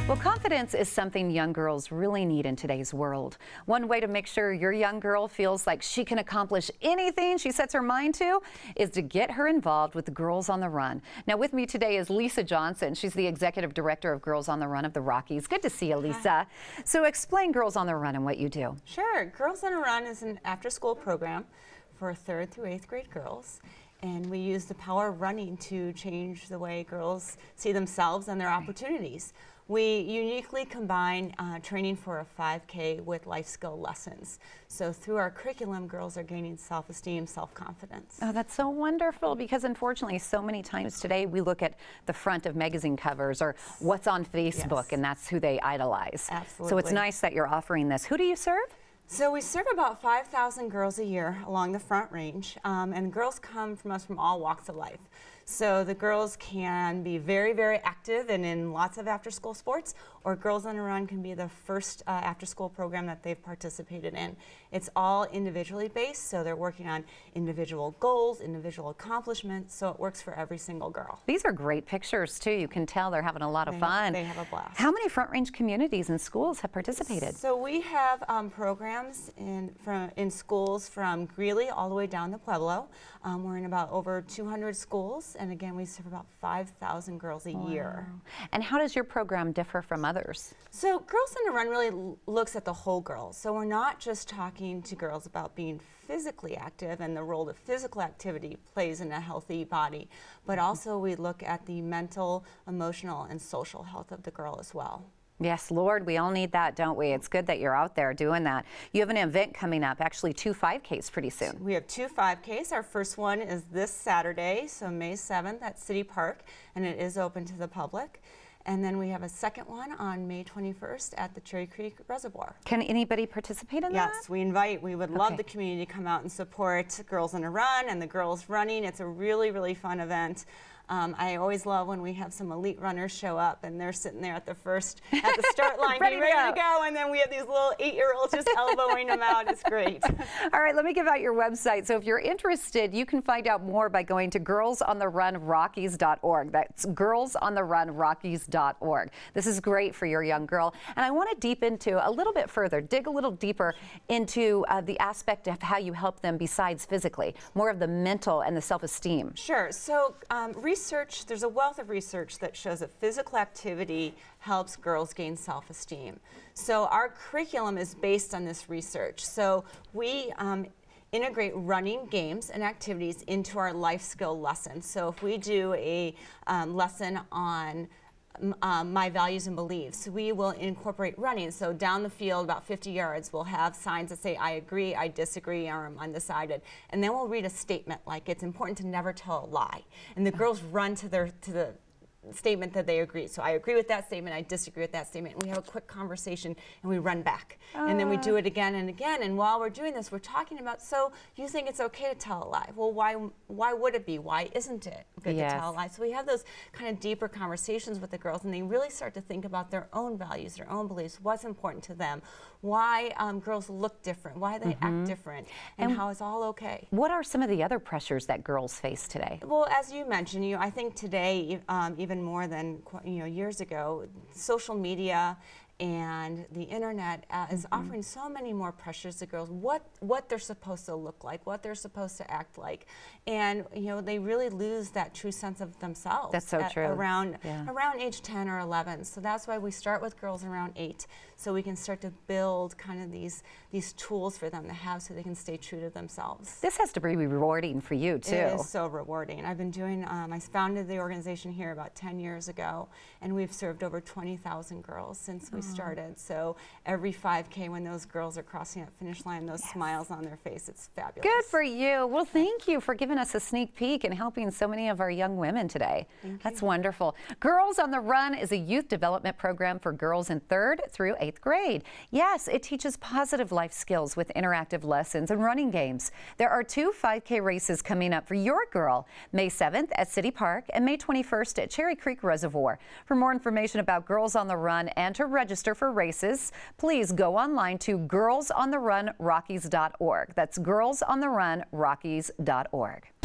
Well, confidence is something young girls really need in today's world. One way to make sure your young girl feels like she can accomplish anything she sets her mind to is to get her involved with Girls on the Run. Now, with me today is Lisa Johnson. She's the executive director of Girls on the Run of the Rockies. Good to see you, Lisa. Hi. So explain Girls on the Run and what you do. Sure. Girls on the Run is an after-school program for 3rd through 8th grade girls. And we use the power of running to change the way girls see themselves and their opportunities. We uniquely combine training for a 5K with life skill lessons. So through our curriculum, girls are gaining self-esteem, self-confidence. Oh, that's so wonderful, because unfortunately so many times today we look at the front of magazine covers or what's on Facebook, yes, and that's who they idolize. Absolutely. So it's nice that you're offering this. Who do you serve? So we serve about 5,000 girls a year along the Front Range, and girls come from us from all walks of life. So the girls can be very, very active and in lots of after-school sports, or Girls on the Run can be the first after-school program that they've participated in. It's all individually based, so they're working on individual goals, individual accomplishments, so it works for every single girl. These are great pictures too. You can tell they're having a lot of fun. They have a blast. How many Front Range communities and schools have participated? So we have programs in schools from Greeley all the way down to Pueblo. We're in about over 200 schools, and again, we serve about 5,000 girls a year. And how does your program differ from others? So Girls on the Run really looks at the whole girl. So we're not just talking to girls about being physically active and the role that physical activity plays in a healthy body, but also we look at the mental, emotional, and social health of the girl as well. Yes, Lord, we all need that, don't we? It's good that you're out there doing that. You have an event coming up, actually 2 5Ks pretty soon. We have 2 5Ks. Our first one is this Saturday, so May 7th at City Park, and it is open to the public. And then we have a second one on May 21st at the Cherry Creek Reservoir. Can anybody participate in that? Yes, we would love the community to come out and support Girls on the Run and the girls running. It's a really, really fun event. I always love when we have some elite runners show up and they're sitting there at the start line ready to go, and then we have these little 8-year-olds just elbowing them out. It's great. All right, let me give out your website. So if you're interested, you can find out more by going to girlsontherunrockies.org. That's girlsontherunrockies.org. This is great for your young girl. And I want to dig a little deeper into the aspect of how you help them besides physically, more of the mental and the self-esteem. Sure. So there's a wealth of research that shows that physical activity helps girls gain self-esteem. So our curriculum is based on this research. So we integrate running games and activities into our life skill lessons. So if we do a lesson on my values and beliefs, we will incorporate running. So down the field, about 50 yards, we'll have signs that say, I agree, I disagree, or I'm undecided. And then we'll read a statement like, it's important to never tell a lie. And the girls run to the statement that they agree. So I agree with that statement, I disagree with that statement, and we have a quick conversation and we run back. And then we do it again and again, and while we're doing this, we're talking about, so you think it's okay to tell a lie. Well, why would it be? Why isn't it good to tell a lie? So we have those kind of deeper conversations with the girls, and they really start to think about their own values, their own beliefs, what's important to them, why girls look different, why they act different, and how it's all okay. What are some of the other pressures that girls face today? Well, as you mentioned, I think today, even more than years ago, social media and the internet is offering so many more pressures to girls, what they're supposed to look like, what they're supposed to act like, and they really lose that true sense of themselves. That's so true. Around age 10 or 11. So that's why we start with girls around 8, so we can start to build kind of these tools for them to have so they can stay true to themselves. This has to be rewarding for you too. It is so rewarding. I've been doing, I founded the organization here about 10 years ago, and we've served over 20,000 girls since we started. So every 5K, when those girls are crossing that finish line, those smiles on their face, it's fabulous. Good for you. Well, thank you for giving us a sneak peek and helping so many of our young women today. That's wonderful. Girls on the Run is a youth development program for girls in 3rd through 8th grade. Yes, it teaches positive life skills with interactive lessons and running games. There are 2 5K races coming up for your girl, May 7th at City Park and May 21st at Cherry Creek Reservoir. For more information about Girls on the Run and to register for races, please go online to girlsontherunrockies.org. That's girlsontherunrockies.org.